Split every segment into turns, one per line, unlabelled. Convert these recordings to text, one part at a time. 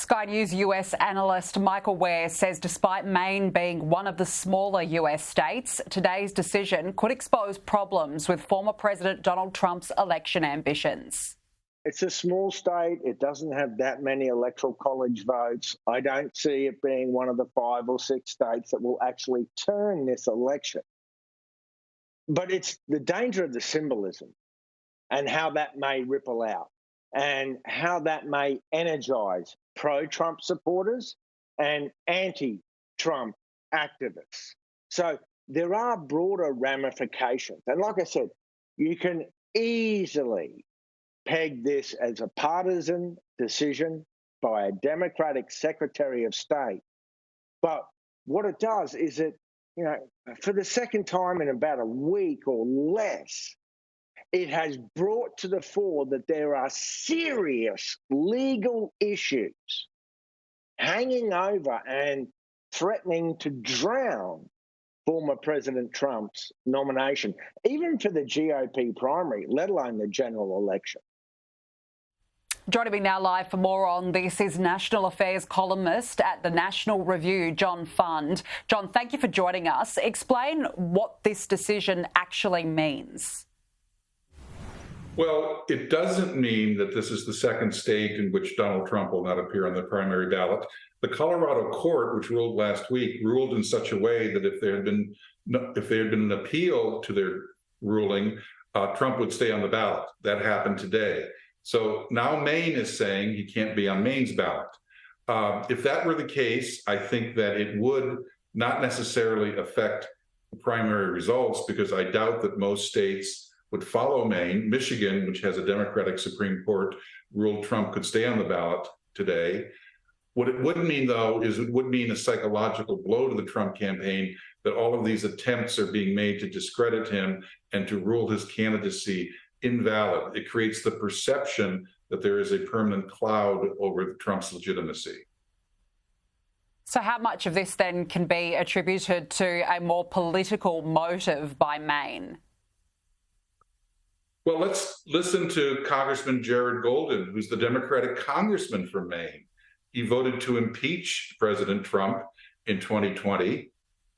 Sky News US analyst Michael Ware says despite Maine being one of the smaller US states, today's decision could expose problems with former President Donald Trump's election ambitions.
It's a small state. It doesn't have that many electoral college votes. I don't see it being one of the 5 or 6 states that will actually turn this election. But it's the danger of the symbolism and how that may ripple out and how that may energize pro-Trump supporters and anti-Trump activists. So there are broader ramifications. And like I said, you can easily peg this as a partisan decision by a Democratic Secretary of State. But what it does is it, for the second time in about a week or less, it has brought to the fore that there are serious legal issues hanging over and threatening to drown former President Trump's nomination, even for the GOP primary, let alone the general election.
Joining me now live for more on this is National Affairs columnist at the National Review, John Fund. John, thank you for joining us. Explain what this decision actually means.
Well, it doesn't mean that this is the second state in which Donald Trump will not appear on the primary ballot. The Colorado court, which ruled last week, ruled in such a way that if there had been an appeal to their ruling, Trump would stay on the ballot. That happened today. So now Maine is saying he can't be on Maine's ballot. If that were the case, I think that it would not necessarily affect the primary results, because I doubt that most states would follow Maine. Michigan, which has a Democratic Supreme Court, ruled Trump could stay on the ballot today. What it would mean, though, is it would mean a psychological blow to the Trump campaign that all of these attempts are being made to discredit him and to rule his candidacy invalid. It creates the perception that there is a permanent cloud over Trump's legitimacy.
So how much of this then can be attributed to a more political motive by Maine?
Well, let's listen to Congressman Jared Golden, who's the Democratic congressman from Maine. He voted to impeach President Trump in 2020,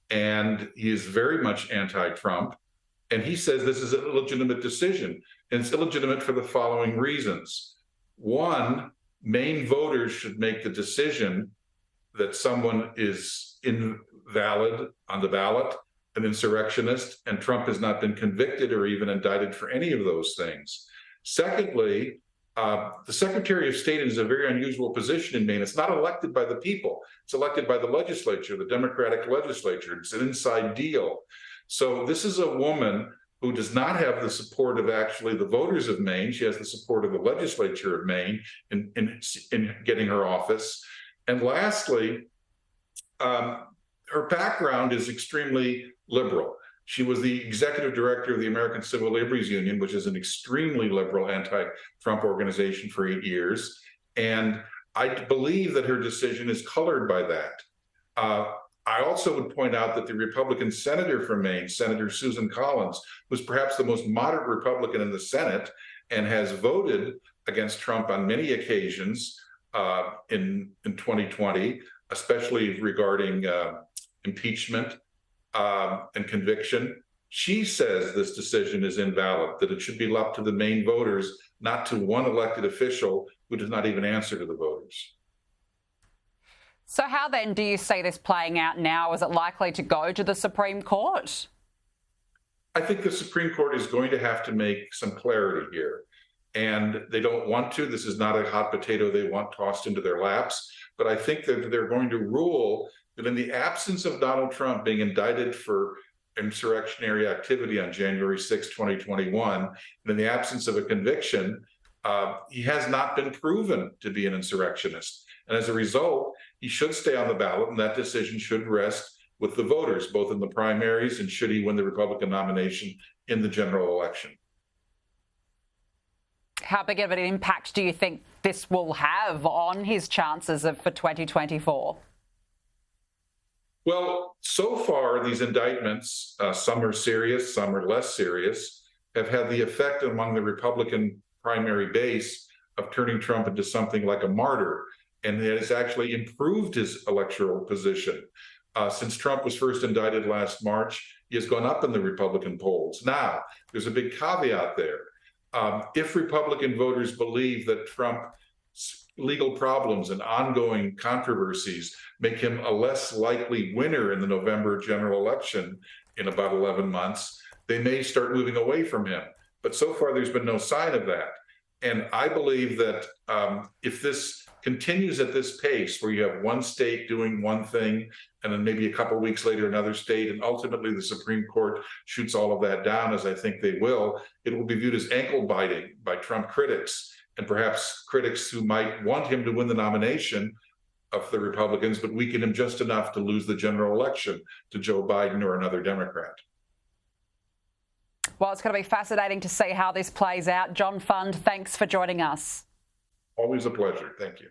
and he is very much anti-Trump. And he says this is an illegitimate decision. And it's illegitimate for the following reasons. One, Maine voters should make the decision that someone is invalid on the ballot, an insurrectionist, and Trump has not been convicted or even indicted for any of those things. Secondly, the Secretary of State is a very unusual position in Maine. It's not elected by the people. It's elected by the legislature, the Democratic legislature. It's an inside deal. So this is a woman who does not have the support of actually the voters of Maine. She has the support of the legislature of Maine in getting her office. And lastly, her background is extremely liberal. She was the executive director of the American Civil Liberties Union, which is an extremely liberal anti-Trump organization, for 8 years. And I believe that her decision is colored by that. I also would point out that the Republican senator from Maine, Senator Susan Collins, was perhaps the most moderate Republican in the Senate and has voted against Trump on many occasions in 2020, especially regarding impeachment and conviction. She says this decision is invalid, that it should be left to the Maine voters, not to one elected official who does not even answer to the voters.
So how then do you see this playing out now? Is it likely to go to the Supreme Court?
I think the Supreme Court is going to have to make some clarity here. And they don't want to. This is not a hot potato they want tossed into their laps. But I think that they're going to rule that in the absence of Donald Trump being indicted for insurrectionary activity on January 6, 2021, and in the absence of a conviction, he has not been proven to be an insurrectionist. And as a result, he should stay on the ballot, and that decision should rest with the voters, both in the primaries and should he win the Republican nomination in the general election.
How big of an impact do you think this will have on his chances for 2024?
Well, so far, these indictments, some are serious, some are less serious, have had the effect among the Republican primary base of turning Trump into something like a martyr. and has actually improved his electoral position. Since Trump was first indicted last March, he has gone up in the Republican polls. Now, there's a big caveat there. If Republican voters believe that Trump's legal problems and ongoing controversies make him a less likely winner in the November general election in about 11 months, they may start moving away from him. But so far, there's been no sign of that. And I believe that if this continues at this pace, where you have one state doing one thing, and then maybe a couple of weeks later another state, and ultimately the Supreme Court shoots all of that down, as I think they will, it will be viewed as ankle biting by Trump critics, and perhaps critics who might want him to win the nomination of the Republicans, but weaken him just enough to lose the general election to Joe Biden or another Democrat.
Well, it's going to be fascinating to see how this plays out. John Fund, thanks for joining us.
Always a pleasure. Thank you.